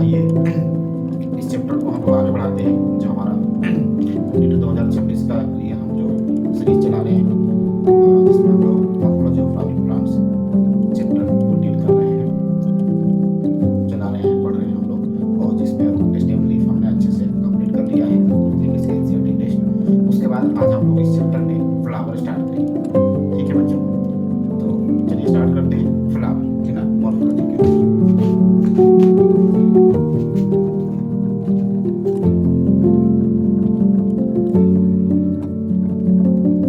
आइए इस चैप्टर को हम लोग आगे बढ़ाते हैं। जो हमारा नीट 2026 का लिए हम जो सीरीज चला रहे हैं, जिसमें हम लोग morphology of flowering plants chapter को डील कर रहे हैं, चला रहे हैं, पढ़ रहे हैं हम लोग। और जिसमें स्टेम लीफ हमने अच्छे से कंप्लीट कर लिया है, उस तरीके से एनसीईआरटी टेस्ट। उसके बाद आज हम लोग इस चैप्टर में फ्लावर स्टार्ट करेंगे। ठीक है बच्चों, तो चलिए स्टार्ट करते हैं फ्लावर, है ना, मॉर्फोलॉजी के।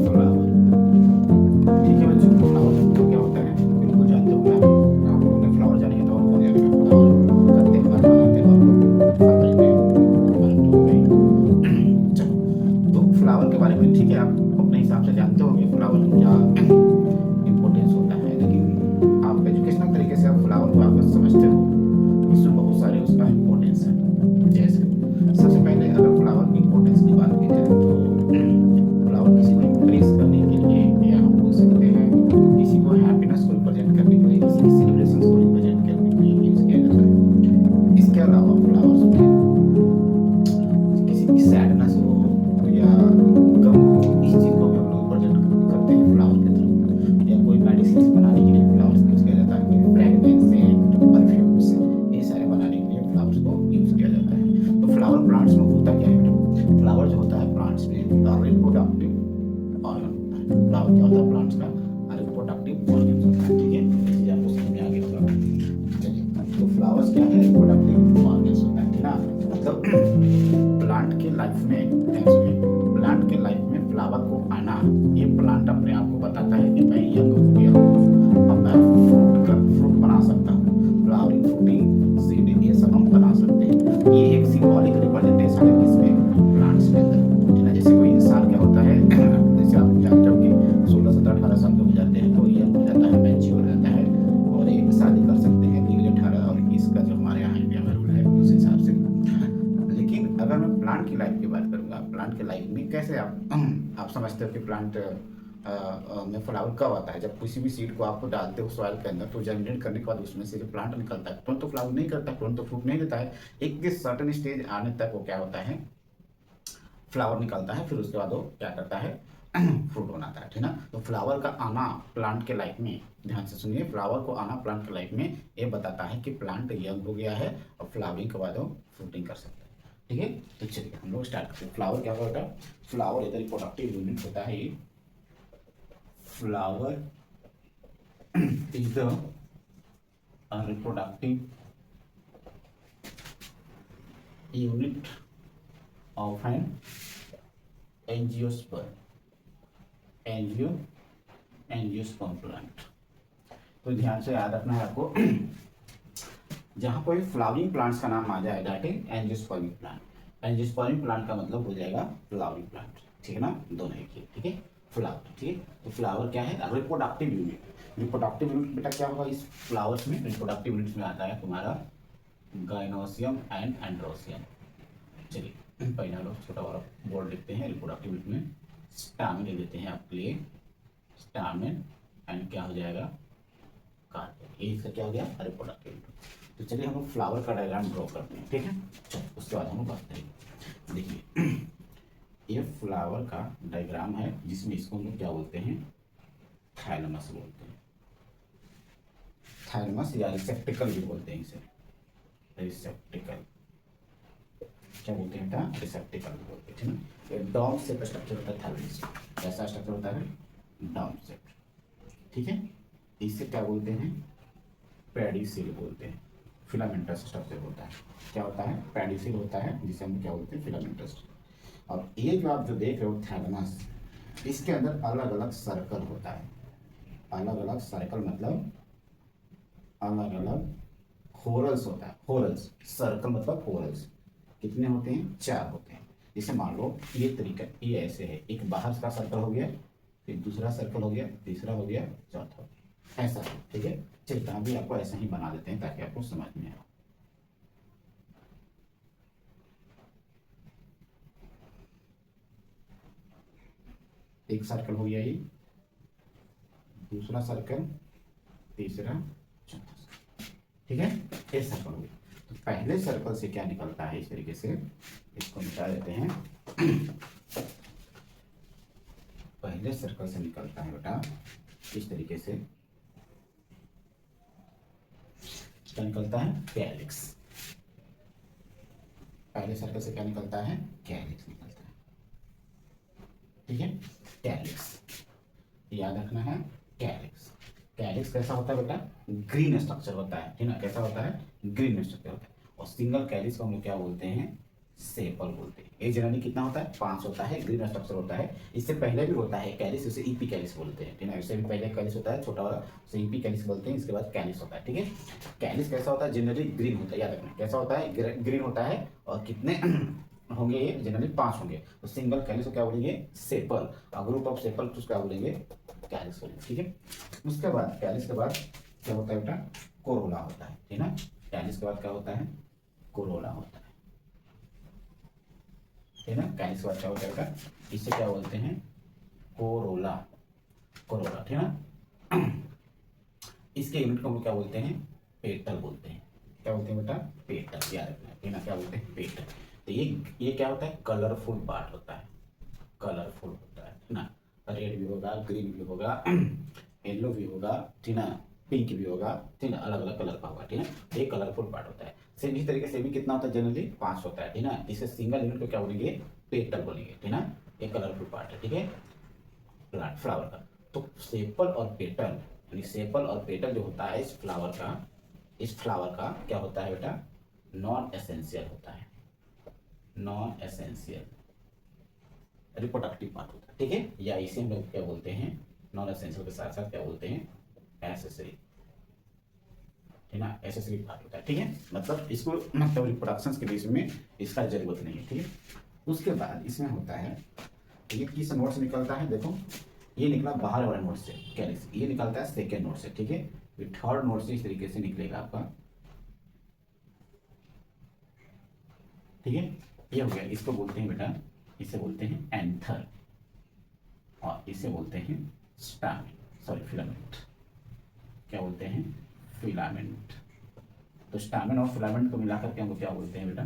फ्लावर, ठीक है बच्चों, फ्लावर तो क्या होता है बिल्कुल जानते होंगे आप लोगों ने। फ्लावर जानेंगे तो और कौन जानेगा। फ्लावर का त्यौहार मनाते हैं हम लोग अप्रैल में, मंथ हो गई। चलो, तो फ्लावर के बारे में ठीक है आप अपने हिसाब से जानते होंगे फ्लावर क्या इम्पोर्टेंस होता है, लेकिन आप एजुकेशनल तरीके से आप फ्लावर को आप समझते हो, इसमें बहुत सारे उसका इम्पोर्टेंस है। जैसे सबसे पहले अगर फ्लावर की इम्पोर्टेंस की बात की जाए तो फ्लावर किसी को इम्प्रेस करने के लिए, या हम बोल सकते हैं किसी को हैप्पीनेस को रिप्रेजेंट करने के लिए, किसी की सेलिब्रेशन को रिप्रेजेंट करने के लिए यूज किया जाता है। इसके अलावा फ्लावर्स में किसी की सैडनेस हो या गम हो, इस चीज को भी हम लोग रिप्रेजेंट करते हैं फ्लावर के थ्रू। या कोई मेडिसिन बनाने के लिए फ्लावर्स यूज किया जाता है, फ्रेगनेंस सेंट परफ्यूम्स, ये सारे बनाने के लिए फ्लावर्स को यूज किया जाता है। तो फ्लावर प्लांट्स में होता क्या है, फ्लावर जो होता है प्लांट्स में रिप्रोडक्टिव ऑर्गन होता है। फ्लावर क्या होता है प्लांट्स का रिप्रोडक्टिव ऑर्गन होता है। ठीक है, ये चीज आपको समझ में आ गया होगा। चलिए, तो फ्लावर्स क्या है, रिप्रोडक्टिव ऑर्गन्स होता है ना। मतलब प्लांट के लाइफ में, प्लांट के लाइफ में फ्लावर को आना, ये प्लांट अपने आप को बताता है कि मैं यंग हो गया हूँ, अब मैं फ्रूट बना सकता हूँ। फ्लावरिंग, फ्रूटिंग, सीड, ये सब हम बना सकते हैं। ये एक सिंबॉलिक रिप्रेजेंटेशन है किसमें, प्लांट्स के अंदर, है ना। जैसे कोई इंसान क्या होता है, जैसे आप जानते हो कि 16 17 18 साल के हो जाते हैं तो यंग हो जाता है, मैच्योर हो जाता है, और एक शादी कर सकते हैं लीगली 18 और 21 का जो हमारे यहाँ इंडिया में रूल है उस हिसाब से। लेकिन अगर मैं प्लांट की लाइफ की बात करूंगा, प्लांट की लाइफ में कैसे आप समझते हो कि प्लांट में फ्लावर कब आता है। जब किसी भी सीड को आप डालते हो सॉइल के अंदर, तो जर्मिनेट करने के बाद उसमें से जो प्लांट निकलता है, तुरंत तो फ्लावर नहीं करता, तुरंत तो फ्रूट नहीं देता है। एक सर्टेन स्टेज आने तक वो क्या होता है, फ्लावर निकलता है, फिर उसके बाद वो क्या करता है, फ्रूट बनाता है, ठीक ना। तो फ्लावर का आना प्लांट के लाइफ में, ध्यान से सुनिए, फ्लावर को आना प्लांट के लाइफ में ये बताता है कि प्लांट यंग हो गया है और फ्लावरिंग के बाद वो फ्रूटिंग कर सकता है। ठीक है, तो चलिए हम लोग स्टार्ट करते हैं। फ्लावर क्या होता है, फ्लावर इधर रिप्रोडक्टिव यूनिट होता है। ये flower is the reproductive unit of an angiosperm, angiosperm plant. तो ध्यान से याद रखना है आपको, जहां कोई फ्लावरिंग प्लांट्स का नाम आ जाए, that is angiospermic plant. Angiospermic plant का मतलब हो जाएगा फ्लावरिंग प्लांट, ठीक है ना, दोनों एक ही, ठीक है। फ्लावर, ठीक है, तो फ्लावर क्या है, रिप्रोडक्टिव यूनिट। रिप्रोडक्टिव यूनिट बेटा क्या होगा इस फ्लावर्स में, रिप्रोडक्टिव यूनिट्स में आता है तुम्हारा गाइनोसियम एंड एंड्रोसियम। चलिए पहले लोग छोटा वाला बोर्ड लिखते हैं, रिप्रोडक्टिव यूनिट में स्टामेन ले लेते हैं आपके लिए, स्टामेन एंड क्या हो जाएगा, कार्पेट। ये इसका क्या हो गया, रिप्रोडक्टिव यूनिट। तो चलिए हम लोग फ्लावर का डायग्राम ड्रॉ करते हैं, ठीक है। चलो उसके बाद हम लोग बात करेंगे। देखिए ये फ्लावर का डायग्राम है, जिसमें इसको हम लोग क्या बोलते हैं, थाइलमस बोलते हैं। थाइलमस या रिसेप्टिकल भी बोलते हैं इसे, रिसेप्टिकल क्या बोलते हैं बेटा, रिसेप्टिकल बोलते हैं, ठीक है। एक डॉम शेप स्ट्रक्चर होता है थाइलमस, कैसा स्ट्रक्चर होता है, डॉम शेप, ठीक है। इसे क्या बोलते हैं, पेडिसिल बोलते हैं। फिलामेंटस स्ट्रक्चर होता है, क्या होता है, पेडिसिल होता है, जिसे हम क्या बोलते हैं, फिलामेंटस। और ये जो आप जो देख रहे हो थैलेमस, इसके अंदर अलग अलग सर्कल होता है। अलग अलग सर्कल मतलब अलग अलग होरल्स होता है। होरल्स, सर्कल मतलब होरल्स कितने होते हैं, 4 होते हैं। जैसे मान लो ये तरीका, ये ऐसे है, एक बाहर का सर्कल हो गया, फिर दूसरा सर्कल हो गया, तीसरा हो गया, चौथा हो गया, ऐसा है, ठीक है। चलिए हम भी आपको ऐसा ही बना देते हैं ताकि आपको समझ में आए। एक सर्कल हो गया ये, दूसरा सर्कल, तीसरा, चौथा सर्कल, ठीक है, एक सर्कल हो गया। तो पहले सर्कल से क्या निकलता है, इस तरीके से इसको मिटा देते हैं। पहले सर्कल से निकलता है बेटा इस तरीके से, क्या निकलता है, कैलिक्स। पहले सर्कल से क्या निकलता है, कैलिक्स निकलता है। ठीक है, कैलिक्स याद रखना है। कैलिक्स, कैलिक्स कैसा होता है बेटा, ग्रीन स्ट्रक्चर होता है, ठीक ना, कैसा होता है, ग्रीन स्ट्रक्चर होता है। और सिंगल कैलिक्स को हम लोग क्या बोलते हैं, सेपल बोलते हैं। ये जनरली कितना होता है, 5 होता है, ग्रीन स्ट्रक्चर होता है। इससे पहले भी होता है कैलिक्स, उसे ईपी कैलिक्स बोलते हैं, ठीक है। इससे भी पहले कैलिक्स होता है छोटा वाला, उसे ईपी कैलिक्स बोलते हैं। इसके बाद कैलिक्स होता है, ठीक है। कैलिक्स कैसा होता है, जनरली ग्रीन होता है, याद रखना कैसा होता है, ग्रीन होता है। और कितने होंगे ये, जनरली 5 होंगे। तो सिंगल कैलिक्स को क्या बोलेंगे, सेपल। और ग्रुप ऑफ सेपल तो क्या बोलेंगे, कैलिक्स बोलेंगे, ठीक है। उसके बाद कैलिक्स के बाद क्या होता है बेटा, कोरोला होता है, ठीक है ना। कैलिक्स के बाद क्या होता है, कोरोला होता है, ठीक है ना। कैलिक्स के बाद क्या होता है बेटा, इसे क्या बोलते हैं, कोरोला, कोरोला, ठीक है ना। इसके यूनिट को हम लोग क्या बोलते हैं, पेटल बोलते हैं। क्या बोलते हैं बेटा, पेटल, याद रखना है, ठीक है ना। क्या बोलते हैं, पेटल। तो ये क्या होता है, कलरफुल पार्ट होता है, कलरफुल होता है ना। रेड भी होगा, ग्रीन भी होगा, येलो भी होगा, ठीक ना, पिंक भी होगा, ठीक है, अलग अलग कलर का होगा, ठीक है। ये कलरफुल पार्ट होता है। सेम इसी तरीके से भी कितना होता है, जनरली 5 होता है, ठीक ना। इसे सिंगल यूनिट को क्या बोलेंगे, पेटल बोलेंगे, ठीक ना। ये कलरफुल पार्ट है, ठीक है, प्लांट फ्लावर का। तो सेपल और पेटल, यानी सेपल और पेटल जो होता है इस फ्लावर का, इस फ्लावर का क्या होता है बेटा, नॉन एसेंशियल होता है, नॉन एसेंशियल रिप्रोडक्टिव पार्ट होता है, ठीक है। या इसे हम लोग क्या बोलते हैं, नॉन एसेंशियल के साथ साथ क्या बोलते हैं, एसेसरी, ठीक है, एसेसरी पार्ट होता है, ठीक है। मतलब इसको मतलब रिप्रोडक्शन के बीच में इसका जरूरत नहीं है, ठीक है। उसके बाद इसमें होता है, ये किस नोड से निकलता है, देखो ये निकला बाहर वाले नोड से, कैलिक्स, ये निकलता है सेकेंड नोड से, ठीक है। ये थर्ड नोड से इस तरीके से निकलेगा आपका, ठीक है। ये हो गया, इसको बोलते हैं बेटा, इसे बोलते हैं एंथर, और इसे बोलते हैं स्टामेन, सॉरी फिलामेंट। क्या बोलते हैं, फिलामेंट। तो स्टामेन और फिलामेंट को मिलाकर के हम क्या बोलते हैं बेटा,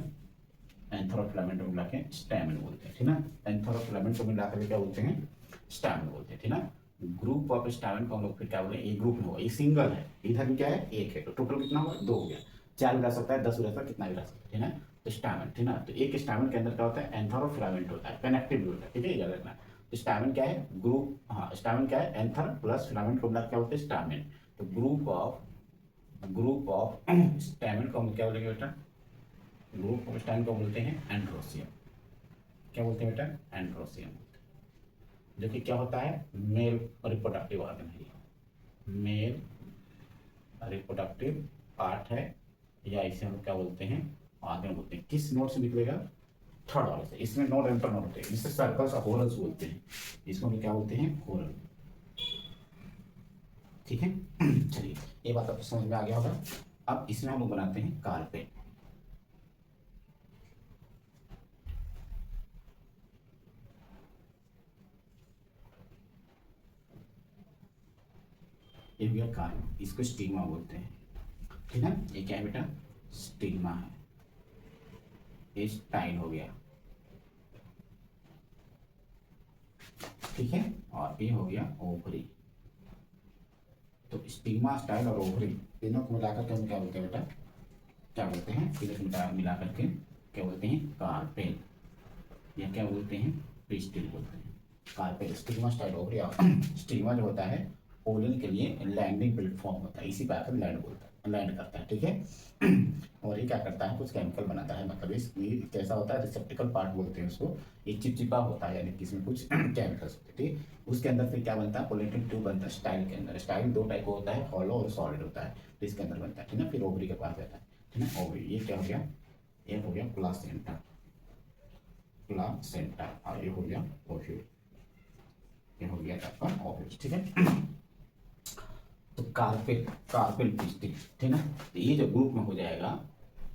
एंथर और फिलामेंट को मिला के स्टैमेन बोलते हैं, ठीक ना। एंथर और फिलामेंट को मिलाकर क्या बोलते हैं, स्टैमेन बोलते हैं, ठीक ना। ग्रुप ऑफ स्टैमेन को हम लोग फिर क्या बोले, एक ग्रुप में होगा, ये सिंगल है, इधर भी क्या है, एक है, तो टोटल कितना हुआ, 2 हो गया। 4 भी रह सकता है, 10 भी रह सकता है, कितना भी रह सकता है, ठीक ना। तो स्टैमेन, ठीक ना। तो एक स्टैमेन के अंदर क्या होता है, एंथर और फिलामेंट होता है, कनेक्टिव होता है, ठीक है, याद रखना। तो स्टैमेन क्या है, ग्रुप, हाँ स्टैमेन क्या है, एंथर प्लस फिलामेंट को मिलाकर क्या होता है, स्टैमेन। तो ग्रुप ऑफ स्टैमेन को हम क्या बोलेंगे बेटा, ग्रुप ऑफ स्टैमेन को बोलते हैं एंड्रोसियम। क्या बोलते हैं बेटा, एंड्रोसियम, जो कि क्या होता है, मेल रिप्रोडक्टिव ऑर्गन है, मेल रिप्रोडक्टिव पार्ट है, या इसे हम क्या बोलते हैं, ऑर्गन बोलते हैं। किस नोड से निकलेगा, थर्ड वाले से। इसमें नोड एंटर नोड होते हैं, जिससे सर्कल्स और होरल्स बोलते हैं, इसको हम क्या बोलते हैं, होरल, ठीक है। चलिए ये बात आपको समझ में आ गया होगा। अब इसमें हम लोग बनाते हैं कार्पेट। ये हो गया कार्पेट, इसको स्टिग्मा बोलते हैं, ठीक है। ये क्या है बेटा, स्टिग्मा है, ये स्टाइल हो गया, ठीक है। और ये हो गया ओवरी। तो स्टिग्मा, स्टाइल और ओवरी तीनों को मिलाकर के हम क्या बोलते हैं बेटा, क्या बोलते हैं, तीनों मिला करके क्या बोलते हैं, कार्पेल, या क्या बोलते हैं, पिस्टिल बोलते हैं। Carpel, stigma, style, ovary. और स्टिग्मा जो होता है पोलन के लिए लैंडिंग प्लेटफॉर्म होता है, इसी पर आकर लैंड बोलता है, लैंड करता है, ठीक है। और ये क्या करता है, कुछ केमिकल बनाता है, मतलब इसकी कैसा होता है, रिसेप्टिकल पार्ट बोलते हैं उसको। ये चिपचिपा होता है, यानी कि इसमें कुछ केमिकल्स होते हैं, ठीक। उसके अंदर फिर क्या बनता है, पोलेटिन ट्यूब बनता है स्टाइल के अंदर। स्टाइल 2 टाइप का होता है, हॉलो और सॉलिड होता है, तो इसके अंदर बनता है, ठीक है। फिर ओवरी के पास जाता है, ठीक है, ओवरी। ये क्या हो गया, ये हो गया प्लासेंटा, प्लासेंटा। और ये हो गया ओव्यूल, ये हो गया आपका ओव्यूल, ठीक है। तो कार्पेल, कार्पेल पिस्टिल, ठीक है। तो ये जो ग्रुप में हो जाएगा,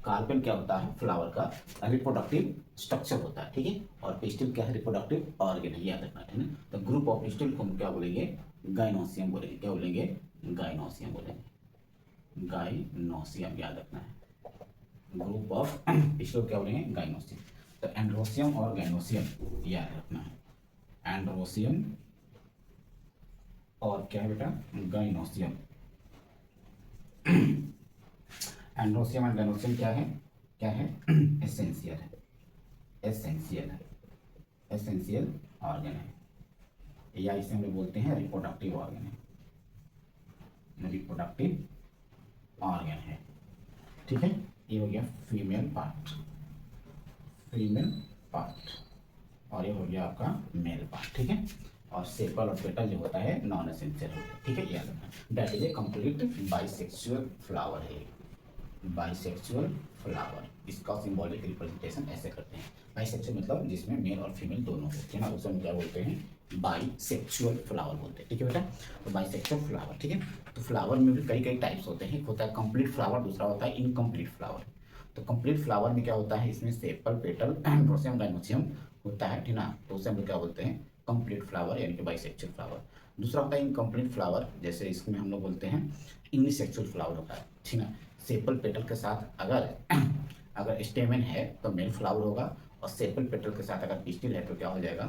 कार्पेल क्या होता है, फ्लावर का रिप्रोडक्टिव स्ट्रक्चर होता है, ठीक है। और पिस्टिल क्या है, रिप्रोडक्टिव ऑर्गन है, याद रखना, ठीक है। तो ग्रुप ऑफ पिस्टिल को हम क्या बोलेंगे, गाइनोसियम बोलेंगे। क्या बोलेंगे, गाइनोसियम बोलेंगे, गाइनोसियम, याद रखना है, ग्रुप ऑफ इसको क्या बोलेंगे, गाइनोसियम। तो एंड्रोसियम और गाइनोसियम याद रखना है, एंड्रोसियम और क्या है बेटा, गाइनोसियम। एंड्रोसियम एंड गाइनोसियम क्या है, क्या है, एसेंशियल है, एसेंशियल है, एसेंशियल ऑर्गन है, या इसे हम लोग बोलते हैं रिप्रोडक्टिव ऑर्गन है, रिप्रोडक्टिव ऑर्गन है। ठीक है, ये हो गया फीमेल पार्ट, फीमेल पार्ट, और ये हो गया आपका मेल पार्ट। ठीक है, और सेपल और पेटल जो होता है नॉन एसेंशियल होता है। ठीक है, याद रखना, that is a complete bisexual flower है, बाइसेक्सुअल फ्लावर। इसका सिंबॉलिक रिप्रेजेंटेशन ऐसे करते हैं, बाइसेक्सुअल मतलब जिसमें मेल और फीमेल दोनों होते हैं ना, उसे हम क्या बोलते हैं, बाइसेक्सुअल फ्लावर बोलते हैं। ठीक है बेटा, तो बाइसेक्सुअल फ्लावर। ठीक है, तो फ्लावर में भी कई कई टाइप्स होते हैं, एक होता है कंप्लीट फ्लावर, दूसरा होता है इनकम्प्लीट फ्लावर। तो कंप्लीट फ्लावर में क्या होता है, इसमें सेपल, पेटल, एंड्रोसियम, गाइनोसियम होता है, ठीक ना, तो उसे हम लोग क्या बोलते हैं, कंप्लीट फ्लावर यानी कि बाइसेक्सुअल फ्लावर। दूसरा होता है इनकम्प्लीट फ्लावर, जैसे इसमें हम लोग बोलते हैं यूनिसेक्सुअल फ्लावर होता है, ठीक ना। सेपल पेटल के साथ अगर अगर स्टेमेन है तो मेल फ्लावर होगा, और सेपल पेटल के साथ अगर पिस्टिल है तो क्या हो जाएगा,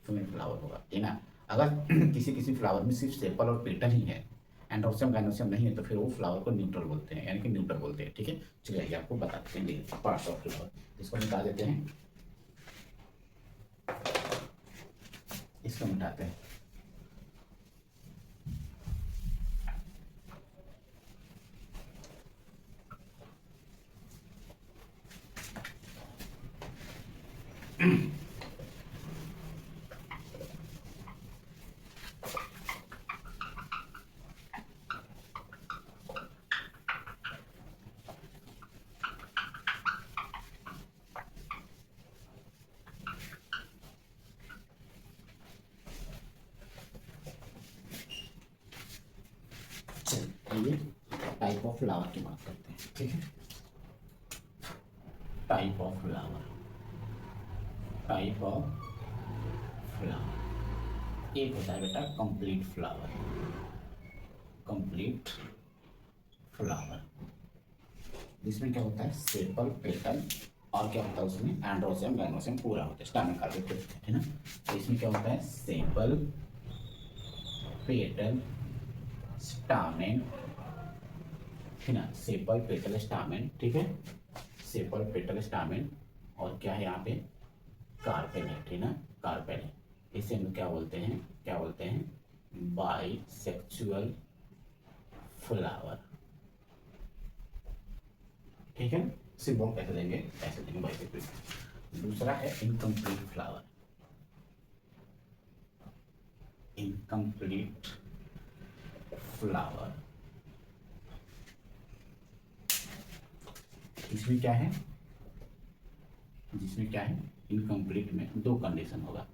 फीमेल फ्लावर होगा, ठीक ना। अगर किसी किसी फ्लावर में सिर्फ सेपल और पेटल ही है, एंड्रोसियम गाइनोसियम नहीं है, तो फिर वो फ्लावर को न्यूट्रल बोलते हैं, यानी कि न्यूट्रल बोलते हैं। ठीक है, चलिए आइए आपको बताते हैं पार्ट्स ऑफ फ्लावर, इसको मिटा देते हैं, इसको मिटाते हैं। चलिए टाइप ऑफ फ्लावर की बात करते हैं। ठीक है, type of flower, type of flower, एक होता है बेटा कंप्लीट फ्लावर, कंप्लीट फ्लावर, जिसमें क्या होता है, सेपल, पेटल, और क्या होता है उसमें, एंड्रोसियम, गाइनोसियम पूरा होता है, स्टामेन कार्पेट होता है ना। तो इसमें क्या होता है, सेपल, पेटल, स्टामेन, ठीक ना, सेपल, पेटल, स्टामेन। ठीक है, सेपल, पेटल, स्टामेन, और क्या है यहाँ पे, कार्पेल है, ठीक ना, कार्पेल है। इसे हम क्या बोलते हैं, क्या बोलते हैं, बाइसेक्सुअल फ्लावर। ठीक है, सिंबल कैसे देंगे, ऐसे देंगे बाइसेक्सुअल। दूसरा है इनकम्प्लीट फ्लावर, इनकम्प्लीट फ्लावर, इसमें क्या है, जिसमें क्या है, इनकम्प्लीट में दो कंडीशन होगा,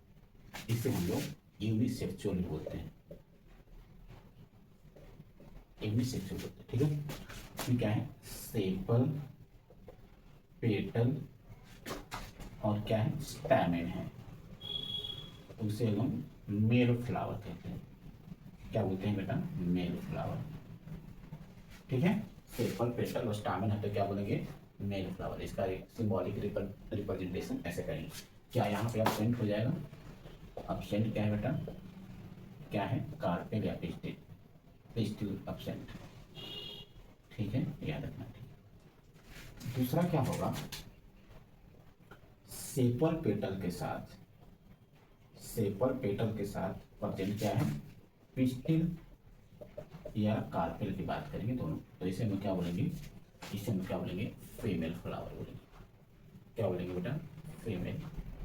इसे हम लोग यूनिसेक्सुअल बोलते हैं, यूनिसेक्सुअल बोलते हैं। ठीक है, इसमें क्या है, सेपल, पेटल, और क्या है, स्टैमेन है, उसे हम मेल फ्लावर कहते हैं। क्या बोलते हैं बेटा, मेल फ्लावर। ठीक है, सेपल, पेटल और स्टामेन है तो क्या बोलेंगे, मेल फ्लावर। इसका एक सिंबॉलिक रिप्रेजेंटेशन ऐसे करेंगे। क्या यहाँ पे एब्सेंट हो जाएगा, एब्सेंट क्या है बेटा, क्या है, कार्पेल या पिस्टिल, पिस्टिल एब्सेंट। ठीक है, याद रखना। ठीक, दूसरा क्या होगा, सेपल पेटल के साथ, सेपल पेटल के साथ प्रेजेंट क्या है, पिस्टिल या कार्पेल की बात करेंगे दोनों, तो इसे हम क्या बोलेंगे, इसे हम क्या बोलेंगे, फीमेल फ्लावर बोलेंगे। क्या बोलेंगे बेटा, फीमेल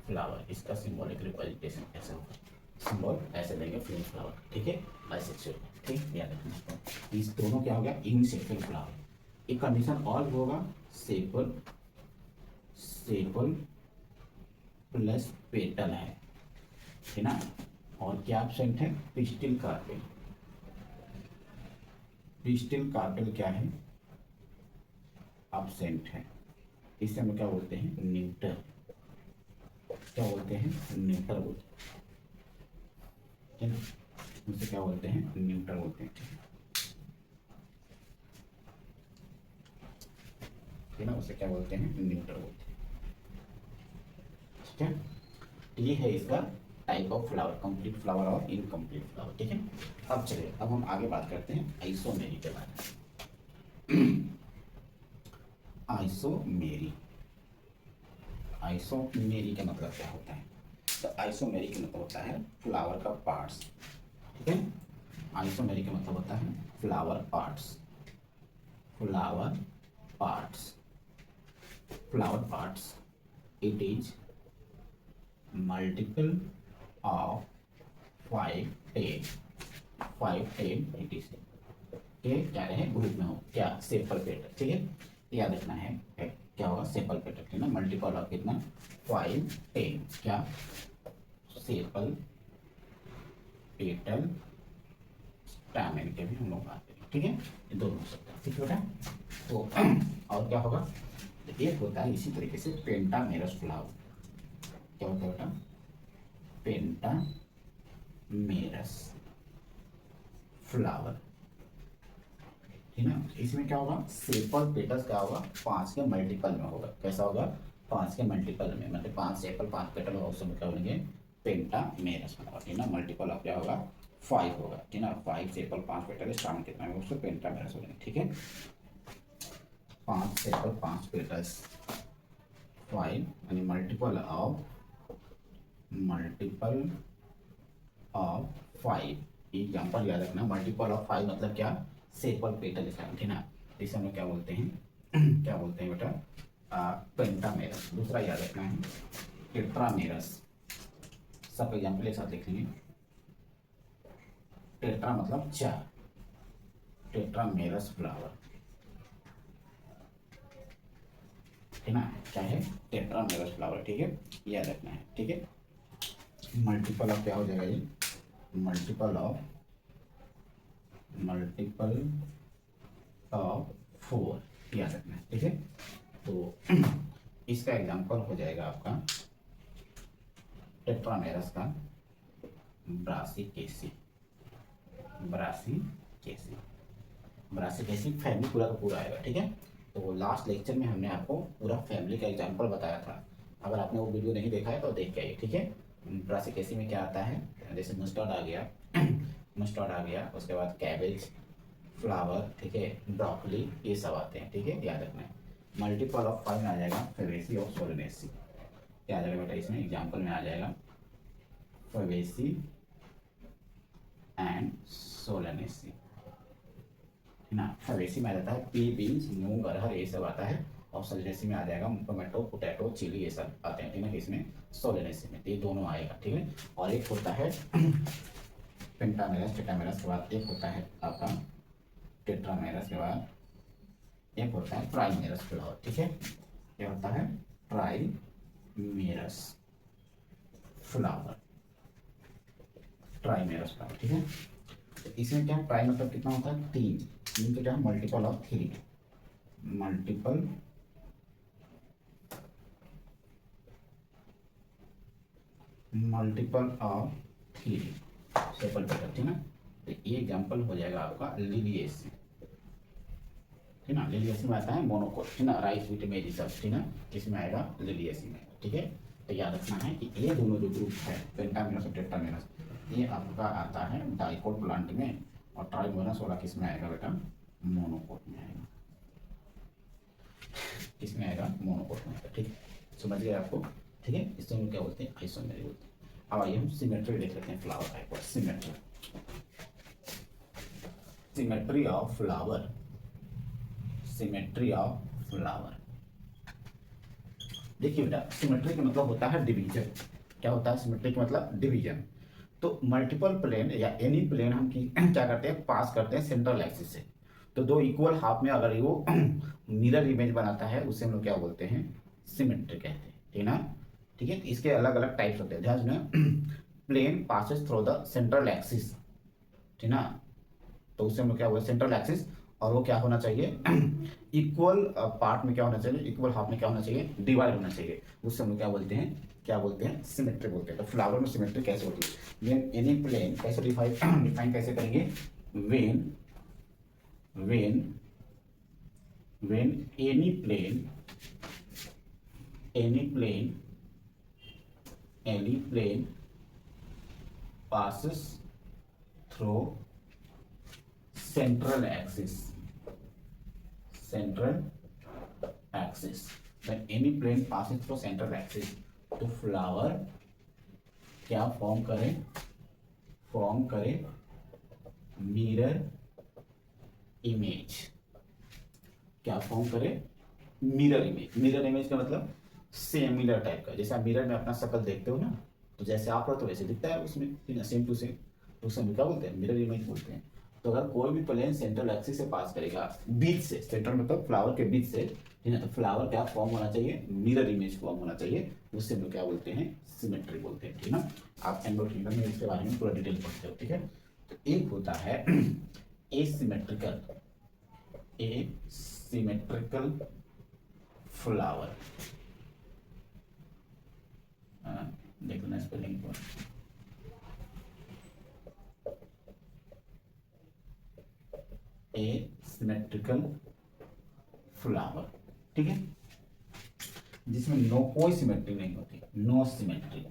फ्लावर। इसका सिंबॉलिक रिप्रेजेंटेशन ऐसा होगा, सिंबल ऐसे देंगे, फीमेल फ्लावर। ठीक है, बाइसेक्सुअल। ठीक, याद रखना, इस दोनों क्या हो गया, यूनिसेक्सुअल फ्लावर। एक कंडीशन और होगा, सेपल, सेपल प्लस पेटल है ना, और क्या एब्सेंट है, पिस्टिल कार्पेल। पिस्टिल कार्पेल क्या है, एब्सेंट है। इसे हम क्या बोलते हैं, न्यूटर। क्या बोलते हैं, न्यूटर बोलते हैं, ठीक है, उसे क्या बोलते हैं, न्यूटर बोलते हैं। ठीक है, ठीक है ना, उसे क्या बोलते हैं, न्यूट्रल बोलते हैं। ठीक है, ये है इसका type of flower, complete flower और इनकम्प्लीट फ्लावर। ठीक है, अब चलिए अब हम आगे बात करते हैं आइसोमेरी के बारे में। आइसोमेरी, आइसोमेरी का मतलब क्या होता है? तो आइसोमेरी का मतलब होता है फ्लावर का पार्ट्स। ठीक है, आइसोमेरी का मतलब होता है flower parts, flower parts, flower parts. It is multiple of 5, 10, 5, 10 etc के क्या रहे ग्रुप में हो, क्या सेपल पेटल। ठीक है, याद रखना है क्या होगा, सेपल पेटल। ठीक है ना, मल्टीपल ऑफ कितना, 5, 10, क्या सेपल पेटल स्टैमेन के भी हम लोग आते हैं। ठीक है, ये दोनों हो सकता है। ठीक है बेटा, तो और क्या होगा, एक होता है इसी तरीके से पेंटामेरस फ्लावर। क्या होता है बेटा, पेंटामेरस फ्लावर। ठीक है ना, इसमें क्या होगा, सेपल पेटल्स क्या होगा, 5 के मल्टीपल में होगा। कैसा होगा, 5 के मल्टीपल में, मतलब 5 सेपल 5 पेटल होगा, उसमें क्या बनेंगे, पेंटामेरस फ्लावर। ठीक है ना, मल्टीपल ऑफ क्या होगा, 5 होगा। ठीक है ना, 5 सेपल 5 पेटल स्टार्ट कितना है, उसको पेंटामेरस हो जाएंगे। ठीक है, 5 सेपल 5 पेटल्स 5 यानी मल्टीपल ऑफ 5। एग्जाम्पल याद रखना, मल्टीपल ऑफ 5 मतलब क्या, सेपल पेटल स्टार्ट। ठीक है ना, इसे हम लोग क्या बोलते हैं, क्या बोलते हैं बेटा, पेंटामेरस। दूसरा याद रखना है टेट्रामेरस। सब एग्जाम्पल एक साथ लिख लेंगे। टेट्रा मतलब 4, टेट्रामेरस फ्लावर। ठीक ना, क्या है, टेट्रामेरस फ्लावर। ठीक है, याद रखना है। ठीक है, मल्टीपल ऑफ क्या हो जाएगा ये, मल्टीपल ऑफ 4 याद रखना है। ठीक है, तो इसका एग्जांपल हो जाएगा आपका टेट्रामेरस का ब्रासिकेसी। ब्रासिकेसी, ब्रासिकेसी फैमिली पूरा का पूरा आएगा। ठीक है, तो लास्ट लेक्चर में हमने आपको पूरा फैमिली का एग्जांपल बताया था। अगर आपने वो वीडियो नहीं देखा है तो देख के आइए। ठीक है, ब्रासिकेसी में क्या आता है, जैसे मस्टर्ड आ गया, मस्टर्ड आ गया, उसके बाद कैबेज, फ्लावर, ठीक है, ब्रोकली, ये सब आते हैं। ठीक है, याद रखना है। मल्टीपल ऑफ 5 में आ जाएगा फेवेसी और सोलेनेसी। क्या आ जाएगा बेटा, इसमें एग्जाम्पल में आ जाएगा फेवेसी एंड सोलेनेसी। ना, फेवेसी में आ जाता है पी, बीन्स, मूंग, अरहर, ये सब आता है। और सोलेनेसी में आ जाएगा टोमेटो, पोटैटो, चिली, ये सब आते हैं। ठीक है, इसमें सोलेनेसी में ये दोनों आएगा। ठीक है, और एक होता है पेंटामेरस, टेट्रामेरस के बाद एक होता है आपका टेट्रामेरस के बाद एक होता है ट्राइमेरस फ्लावर। ठीक है, क्या होता है, ट्राइमेरस फ्लावर, ट्राइमेरस फ्लावर। ठीक है, तो इसमें क्या, ट्राई मतलब कितना होता है, 3, 3 का क्या, multiple of 3, multiple of 3 sepal petal. ठीक है, तो ये एग्जांपल हो जाएगा आपका लिलिएसी। ठीक है ना, लिलिएसी में आता है मोनोकोट। ठीक है ना, राइस विथ मेजी सब। ठीक है ना, इसमें आएगा लिलिएसी में। ठीक है, तो याद रखना है कि ये दोनों जो ग्रुप है पेंटामेरस और टेट्रामेरस, ये आपका आता है डाइकोट प्लांट में, और ट्राइमेरस वाला किस में आएगा बेटा, मोनोकोट में आएगा। किसमें आएगा, मोनोकोट में आएगा। ठीक है, समझ गए आपको। ठीक है, इससे हम क्या बोलते हैं, आइसोमेरी बोलते हैं। अब आइए हम सिमेट्री देख लेते हैं फ्लावर टाइप पर। Symmetry, symmetry of flower, symmetry of flower. देखिए बेटा, सिमेट्री का मतलब होता है डिवीजन। क्या होता है सिमेट्री का मतलब, डिवीजन। तो मल्टीपल प्लेन या एनी प्लेन हम क्या करते हैं, पास करते हैं सेंट्रल एक्सिस से। तो दो इक्वल हाफ में अगर वो मिरर इमेज बनाता है, उसे हम लोग क्या बोलते हैं, सिमेट्री कहते हैं। ठीक ना, ठीक है, इसके अलग अलग टाइप्स होते हैं। ध्यान में plane passes through the central axis. ठीक ना, तो उससे हम लोग क्या बोलते हैं, सेंट्रल एक्सिस। और वो क्या होना चाहिए, इक्वल पार्ट में क्या होना चाहिए, इक्वल हाफ में क्या होना चाहिए, डिवाइड होना चाहिए। उससे हम लोग क्या बोलते हैं, क्या बोलते हैं, सिमेट्री बोलते हैं। तो फ्लावर में सिमेट्री कैसे होती है, एनी प्लेन कैसे डिफाइन कैसे करेंगे, when when any plane passes through central axis when any plane passes through central axis, तो फ्लावर क्या फॉर्म करे मिरर इमेज। क्या फॉर्म करे मिरर इमेज का मतलब सिमिलर टाइप का। जैसे आप मिरर में अपना शक्ल देखते हो ना, तो जैसे आप हो तो वैसे दिखता है उसमें, ठीक है, सेम टू सेम। तो उसे हम क्या बोलते हैं, मिरर इमेज बोलते हैं। तो अगर कोई भी प्लेन सेंट्रल एक्सिस से पास करेगा, बीच से, सेंट्रल मतलब फ्लावर के बीच से, ठीक है, तो फ्लावर क्या फॉर्म होना चाहिए, मिरर इमेज फॉर्म होना चाहिए। उससे हम क्या बोलते हैं, सिमेट्री बोलते हैं, ठीक है ना। आप एंडोट्रिनल में इसके बारे में पूरा डिटेल पढ़ते हो, ठीक है। तो एक होता है एसिमेट्रिकल फ्लावर। देख लेना स्पेलिंग को। एसिमेट्रिकल फ्लावर, ठीक है, जिसमें कोई सिमेट्री नहीं होती, नो सिमेट्री,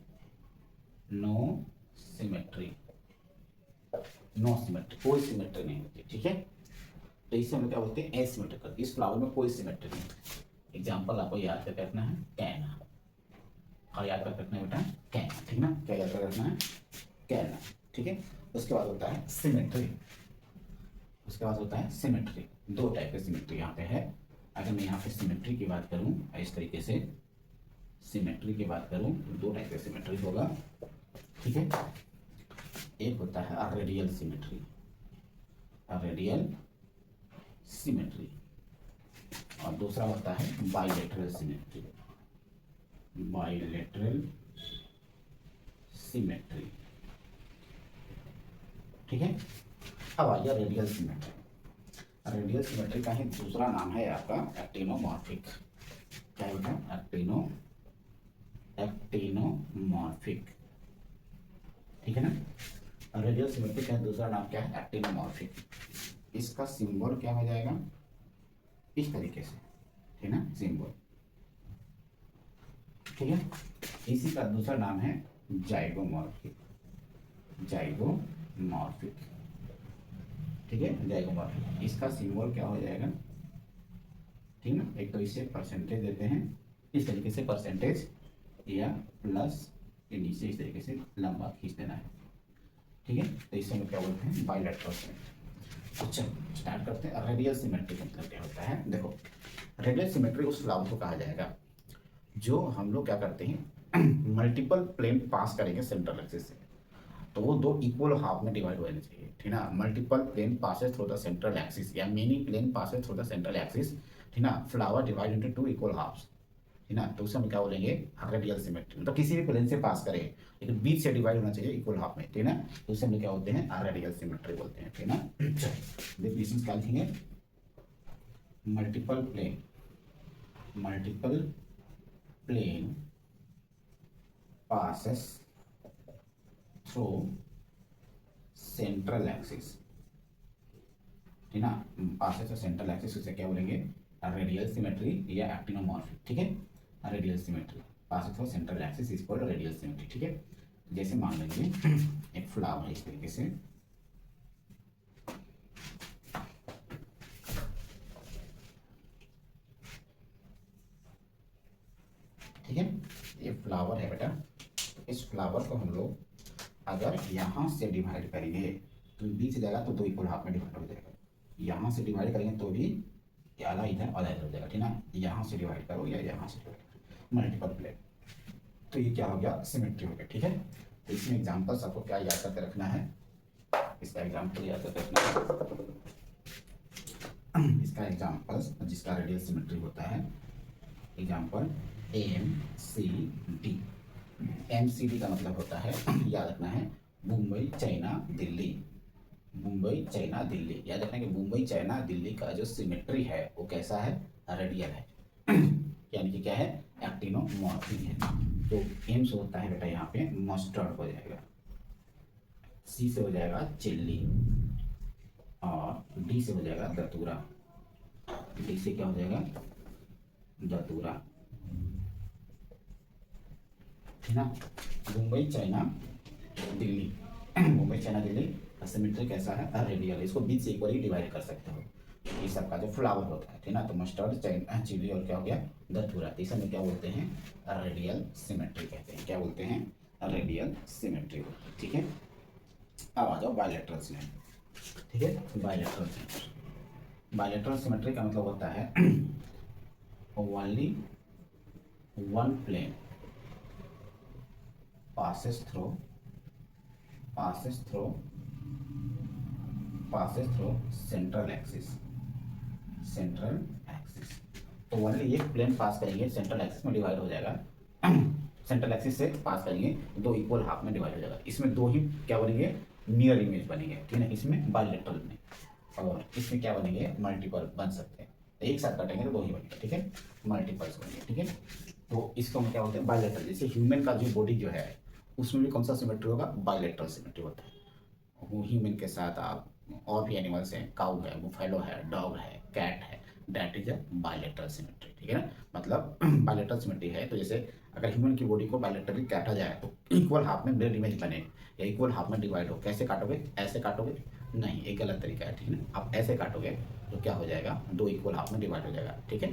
कोई सिमेट्री नहीं होती, ठीक है। तो इसे हम क्या बोलते हैं, एसिमेट्रिकल। इस फ्लावर में कोई सिमेट्री नहीं होती। एग्जांपल आपको याद करके रखना है, कैना, और याद करके रखना है बेटा कैना, ठीक ना। क्या याद करके रखना है, कैना, ठीक है। उसके बाद होता है सिमेट्री। दो टाइप की सिमेट्री यहाँ पे है। अगर मैं यहाँ पे सिमेट्री की बात करूँ, इस तरीके से सिमेट्री की बात करूँ, तो दो टाइप का सिमेट्री होगा, ठीक है। एक होता है रेडियल सिमेट्री, और दूसरा होता है बाइलेटरल सिमेट्री, ठीक है। अब आइए रेडियल सिमेट्री का ही दूसरा नाम है आपका एक्टिनोमॉर्फिक। क्या है बेटा, एक्टिनोमॉर्फिक, ठीक है ना। रेडियल सिमेट्री का दूसरा नाम क्या है, एक्टिनोमॉर्फिक। इसका सिंबल क्या हो जाएगा, इस तरीके से, ठीक है ना, सिंबल, ठीक है। इसी का दूसरा नाम है जाइगोमॉर्फिक, ठीक है, जाइगोमॉर्फिक। इसका सिंबल क्या हो जाएगा, ठीक है ना। एक तो इसे परसेंटेज देते हैं इस तरीके से, परसेंटेज या प्लस के नीचे इस तरीके से लंबा खींच देना है, ठीक है। तो इसे हम क्या बोलते हैं, बाइलेटरल सिमेट्री। अच्छा, स्टार्ट करते हैं। रेडियल सिमेट्री मतलब क्या होता है, देखो, रेडियल सिमेट्री उस फ्लावर को कहा जाएगा जो हम लोग क्या करते हैं, मल्टीपल प्लेन पास करेंगे सेंट्रल एक्सिस से, तो वो दो इक्वल हाफ में डिवाइड होने चाहिए, ठीक ना। Multiple plane passes through the central axis या many plane passes through the central axis, ठीक ना। Flower divide into two equal halves, ठीक ना। तो उसे हम क्या बोलेंगे, रेडियल सिमेट्री। मतलब किसी भी प्लेन से पास करे, लेकिन बीच से डिवाइड होना चाहिए इक्वल हाफ में, ठीक ना। तो उसे हम क्या बोलते हैं, रेडियल सिमेट्री बोलते हैं, ठीक ना। डेफिनेशन क्या लिखेंगे, multiple plane passes through central axis, ठीक ना। passes through central axis, उसे क्या बोलेंगे, रेडियल सिमेट्री या एक्टिनोमॉर्फिक, ठीक है। Radial symmetry passes through central axis is called radial symmetry, ठीक है। जैसे मान लेंगे एक फ्लावर है इस तरीके से, ठीक है, ये फ्लावर है बेटा। इस फ्लावर को हम लोग अगर यहाँ से डिवाइड करेंगे तो बीच जाएगा, तो दो इक्वल हाफ में डिवाइड हो जाएगा। यहाँ से डिवाइड करेंगे तो भी आधा इधर आधा इधर हो जाएगा, ठीक ना। यहाँ से डिवाइड करो या यहाँ से डिवाइड करो, मल्टीपल प्लेन, तो ये क्या हो गया, सिमेट्री हो गया, ठीक है। तो इसमें एग्जाम्पल्स आपको क्या याद करके रखना है, इसका एग्जाम्पल याद करके रखना है। इसका एग्जाम्पल्स जिसका रेडियल सिमेट्री होता है, एग्जाम्पल MCD का मतलब होता है, याद रखना है, मुंबई चाइना दिल्ली। याद रखना कि मुंबई चाइना दिल्ली का जो सिमेट्री है वो कैसा है, रेडियल है, यानी कि क्या है, एक्टिनोमॉर्फिक है। तो M से होता है बेटा यहाँ पे मस्टर्ड हो जाएगा, C से हो जाएगा चिल्ली, और D से हो जाएगा दतूरा, डी से क्या हो जाएगा, दतूरा, ठीक ना। मुंबई चाइना दिल्ली, मुंबई चाइना दिल्ली का सिमेट्री कैसा है, रेडियल। इसको बीच से इक्वली डिवाइड कर सकते हो। ये सबका जो फ्लावर होता है, ठीक ना। तो मस्टर्ड, चाइना चिली और क्या हो गया, दतूरा, तीसरा में क्या बोलते हैं, रेडियल सिमेट्री कहते हैं। क्या बोलते हैं, रेडियल सिमेट्री, ठीक है। अब आ जाओ बायलैटरल सिमेट्री, ठीक है। बायलैटरल सिमेट्री, बायलैटरल सिमेट्री का मतलब होता है only one plane passes through central axis, तो ओनली एक प्लेन पास करेंगे, सेंट्रल एक्सिस में डिवाइड हो जाएगा। सेंट्रल एक्सिस से पास करेंगे, दो इक्वल हाफ में डिवाइड हो जाएगा। इसमें दो ही क्या बनेंगे, मिरर इमेज बनेंगे, ठीक है। इसमें बायलैटरल में, और इसमें क्या बनेंगे, मल्टीपल बन सकते हैं। एक साथ काटेंगे तो दो ही बनेंगे, ठीक है, मल्टीपल्स बनेंगे, ठीक है। तो इसको हम क्या बोलते हैं, बायलैटरल। जैसे ह्यूमन का जो बॉडी जो है उसमें भी कौन सा सिमेट्री होगा, बायलैटरल सिमेट्री होता है। वो ह्यूमन के साथ आप और भी एनिमल्स हैं, काऊ है, बुफेलो है, डॉग है, कैट है, that is a bilateral symmetry, ठीक है ना। मतलब बायलैटरल सिमेट्री है। तो जैसे अगर ह्यूमन की बॉडी को बायलैटरली काटा जाए तो इक्वल हाफ में मिरर इमेज बने, या इक्वल हाफ में डिवाइड हो। कैसे काटोगे, ऐसे काटोगे नहीं, एक गलत तरीका है, ठीक है ना। आप ऐसे काटोगे तो क्या हो जाएगा, दो इक्वल हाफ में डिवाइड हो जाएगा, ठीक है।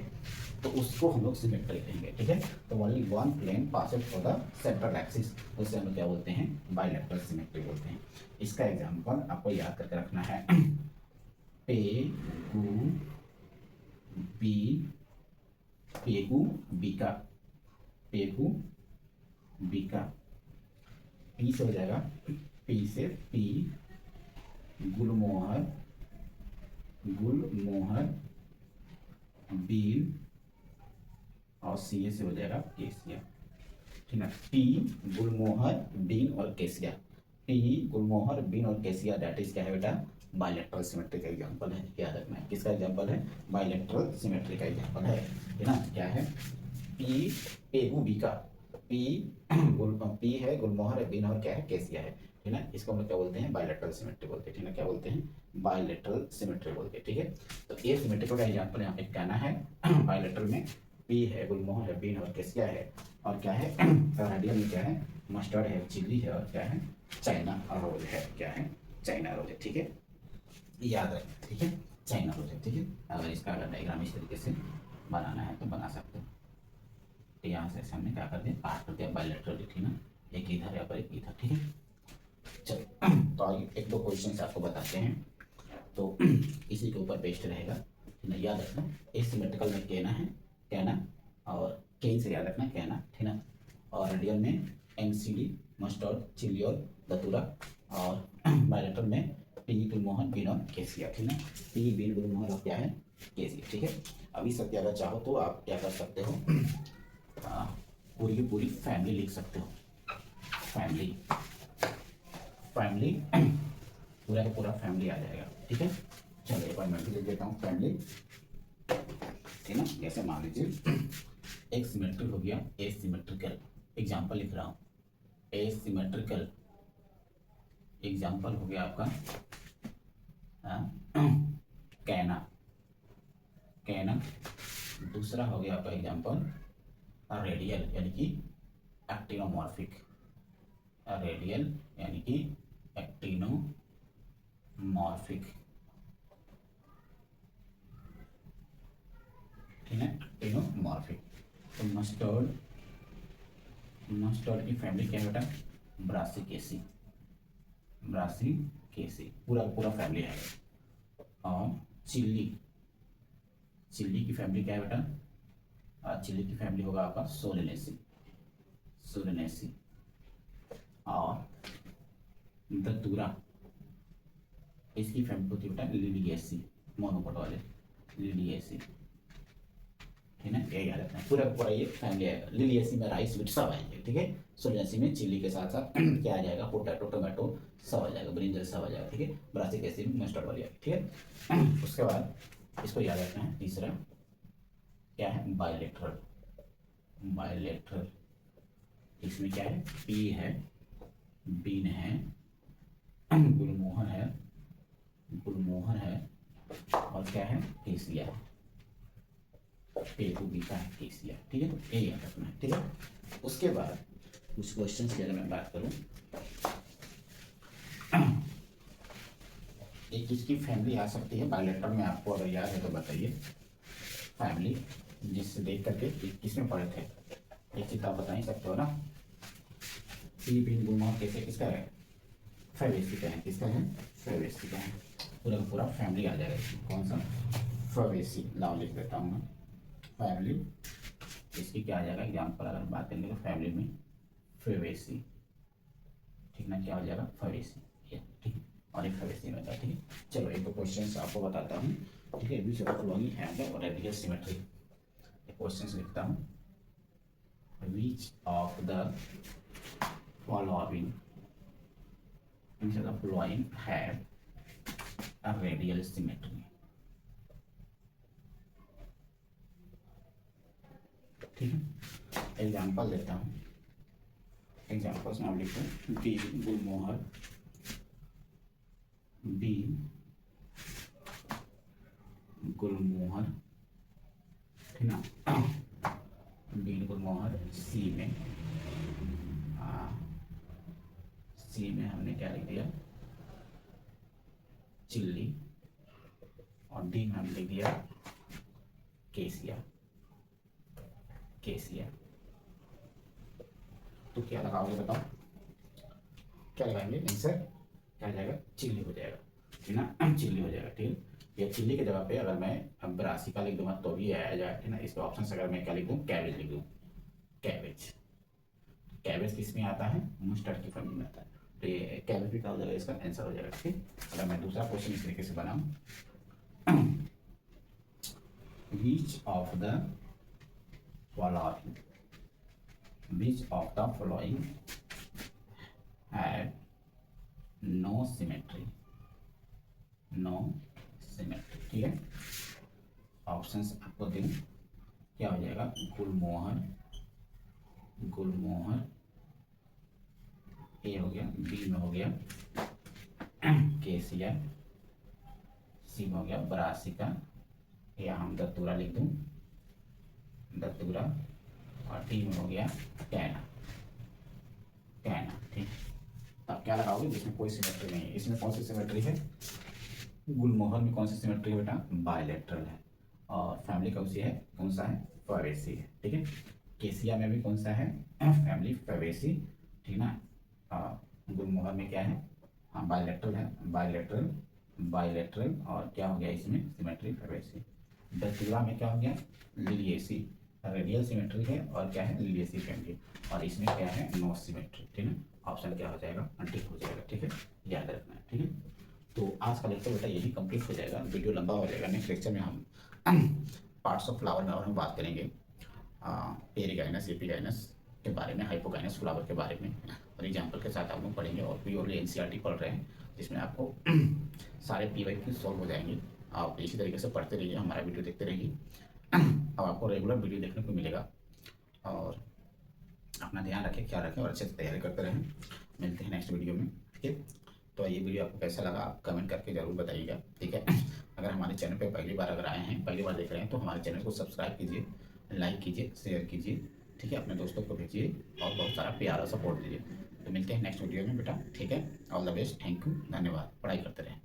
तो उसको हम लोग सिमेट्री कहेंगे, ठीक है। तो only one plane passes for the central axis, उसे हम लोग क्या बोलते हैं, बायलैटरल सिमेट्री बोलते हैं। इसका एग्जांपल आपको याद करके रखना है, पेगू बीका, पेगू बीका, पी से हो जाएगा, पी से पी, गुलमोहर, बीन, और सी से हो जाएगा केसिया, ठीक है। पी गुलमोहर, बीन और केसिया, पी गुलमोहर, बीन और केसिया, दैट इज क्या है बेटा, बायलैटरल सिमेट्री का एग्जांपल है। याद रखना है, किसका एग्जांपल है, बायलैटरल सिमेट्री का एग्जांपल है ना। क्या है, पी पेगू बीका, पी है, गुलमोहर है, बीन और क्या है, केसिया है, ठीक है। इसको हम क्या बोलते हैं, बायलैटरल सिमेट्री बोलते हैं, ठीक है। क्या बोलते हैं, बायलैटरल सिमेट्री बोलते हैं, ठीक है। तो ये सिमेट्री का एग्जांपल यहाँ पे कहना है, बायलैटरल में पी है, गुलमोहर है, बीन और केसिया है, और क्या है, रेडियल में क्या है, मस्टर्ड है, चिल्ली है, और क्या है, चाइना रोज है, क्या है, चाइना रोज है, ठीक है। याद रखें, ठीक है, चाइना रोज है, ठीक है। अगर इसका अगर डायग्राम इस तरीके से बनाना है तो बना सकते हो। तो यहाँ से हमने क्या कर दिया, काट कर दिया बायलैटरल, ठीक ना, एक इधर है और एक इधर, ठीक है। चलो तो आगे एक दो क्वेश्चन आपको बताते हैं, तो इसी के ऊपर बेस्ड रहेगा, ठीक है। याद रखना, एसिमेट्रिकल में कहना है, कहना, और केन से याद रखना कहना, ठीक ना। और रेडियल में एमसीडी, मस्टर्ड, चिल्ली और दतूरा, और बायलैटरल में पी गुलमोहर, बीन और केसिया, ठीक है। पी बीन गुलमोहर और क्या है, केसिया, ठीक है। अभी सब अगर चाहो तो आप क्या कर सकते हो, पूरी की पूरी फैमिली लिख सकते हो, फैमिली पूरा का पूरा फैमिली आ जाएगा, ठीक है। चलो एक बार मैं भी लिख देता हूँ फैमिली, ठीक ना। जैसे मान लीजिए एक सिमेट्रिक हो गया, एसिमेट्रिकल, एग्जाम्पल लिख रहा हूँ, एसिमेट्रिकल एग्जाम्पल हो गया आपका कैना, दूसरा हो गया आपका एग्जाम्पल रेडियल यानी कि एक्टिनोमॉर्फिक, रेडियल यानी कि एक्टिनोमॉर्फिक, ठीक है, एक्टिनोमॉर्फिक। तो मस्टर्ड की फैमिली क्या है बेटा, ब्रासिकेसी, पूरा फैमिली है। और चिल्ली की फैमिली क्या है बेटा, चिल्ली की फैमिली होगा आपका सोलेनेसी, और दतूरा इसकी फैमिली होती है बेटा लिलिएसी, मोनोकोट वाले लिलिएसी, ठीक है। ये याद रखना, पूरा ये फैमिली आएगा। लिलिएसी में राइस विट सब आएंगे, ठीक है। सोलेनेसी में चिल्ली के साथ साथ क्या आ जाएगा, पोटैटो, टोमेटो सब आ जाएगा, ब्रिंजल सब आ जाएगा, ठीक है। ब्रासिकेसी में मस्टर्ड वाली आएगी, ठीक है। उसके बाद इसको याद रखना है, तीसरा क्या है, बायलैटरल, इसमें क्या है, पी है, बीन है, गुलमोहर है, और क्या है, केसिया है, पेरू बी का है केसिया, ठीक है। तो ये याद रखना है, ठीक है। उसके बाद कुछ क्वेश्चन की अगर मैं बात करूँ, एक किसकी फैमिली आ सकती है बायोलेटर में, आपको अगर याद है तो बताइए। फैमिली जिससे देख करके किस में पढ़े थे, एक चीज आप बता ही सकते हो ना। पी बिन गुमा कैसे किसका है, फेवेसी का है, किसका है, फेवेसी का है। पूरा पूरा फैमिली आ जाएगा इसमें, कौन सा, फेवेसी। नाम लिख देता हूँ मैं, फैमिली इसकी क्या आ जाएगा, एग्जाम्पल अगर बात करेंगे तो फैमिली में फेवेसी, ठीक ना, क्या हो जाएगा, फेवेसी, ठीक है। और एक फेवेसी में ठीक है। चलो एक तो क्वेश्चन आपको बताता हूँ, ठीक है। विच ऑफ लॉन्ग हैंड और रेडियल सिमेट्री, क्वेश्चन लिखता हूँ। Which of the following have a radial symmetry, ठीक है। एग्जाम्पल देता हूँ, एग्जाम्पल्स नाम लिखो। बी गुलमोहर, बी गुलमोहर, ठीक ना, बी गुलमोहर। सी में हमने क्या लिख दिया, चिल्ली। और डी में हमने लिख दिया केसिया, केसिया। तो क्या लगाओगे बताओ, क्या लगाएंगे, आंसर क्या जाएगा, चिल्ली हो जाएगा, ठीक ना, चिल्ली हो जाएगा, ठीक है। या चिल्ली की जगह पे अगर मैं ब्रासिका लिख दूंगा तो भी आया जाएगा, ठीक ना। इसके ऑप्शन अगर मैं क्या लिख दूँ, कैबेज लिख दूँ, कैबेज। कैबेज किस में आता है, मस्टर्ड की फैमिली में आता है, तो ये कैबेज भी क्या हो जाएगा, इसका आंसर हो जाएगा, ठीक। अगर मैं दूसरा क्वेश्चन इस तरीके से बनाऊं, which of the following had no symmetry, ठीक है। ऑप्शंस आपको दूं, क्या हो जाएगा, गुलमोहर, ए हो गया, बी में हो गया केसिया, सी में हो गया ब्रासिका, या हम दत्तूरा लिख दूं, दत्तूरा। और टी में हो गया कैना, ठीक। अब क्या लगाओगे जिसमें कोई सिमेट्री नहीं है, इसमें कौन सी सिमेट्री है, गुलमोहर में कौन सी सिमेट्री है बेटा, बायलैटरल है। और फैमिली कौन सी है, फेवेसी है, ठीक है। केसिया में भी कौन सा है, फैमिली फेवेसी, ठीक ना। गुलमोहर में क्या है, हाँ बायलैटरल है, बायलैटरल। और क्या हो गया इसमें, सिमेट्री फेवेसी। दत्तूरा में क्या हो गया, लिलिएसी, रेडियल सिमेट्री है, और क्या है, लिलिएसी फैमिली। और इसमें क्या है, नो सिमेट्री, ठीक है। ऑप्शन क्या हो जाएगा, टिक हो जाएगा, ठीक है, याद रखना है, ठीक है। तो आज का लेक्चर बेटा यही कंप्लीट हो जाएगा, वीडियो लंबा हो जाएगा। नेक्स्ट लेक्चर में हम पार्ट्स ऑफ फ्लावर में और हम बात करेंगे पेरिगाइनस, एपिगाइनस के बारे में, हाइपोगाइनस फ्लावर के बारे में, और एग्जाम्पल के साथ आप लोग पढ़ेंगे। और प्योरली एनसीईआरटी पढ़ रहे हैं, जिसमें आपको सारे PYQ सॉल्व हो जाएंगे। आप इसी तरीके से पढ़ते रहिए, हमारा वीडियो देखते रहिए, अब आपको रेगुलर वीडियो देखने को मिलेगा। और अपना ध्यान रखें, ख्याल रखें, और अच्छे से तैयारी करते रहें। मिलते हैं नेक्स्ट वीडियो में, ठीक है। तो ये वीडियो आपको कैसा लगा, आप कमेंट करके ज़रूर बताइएगा, ठीक है। अगर हमारे चैनल पे पहली बार अगर आए हैं, पहली बार देख रहे हैं, तो हमारे चैनल को सब्सक्राइब कीजिए, लाइक कीजिए, शेयर कीजिए, ठीक है। अपने दोस्तों को भेजिए और बहुत सारा प्यार और सपोर्ट दीजिए। तो मिलते हैं नेक्स्ट वीडियो में बेटा, ठीक है। All the best, thank you, धन्यवाद। पढ़ाई करते रहें।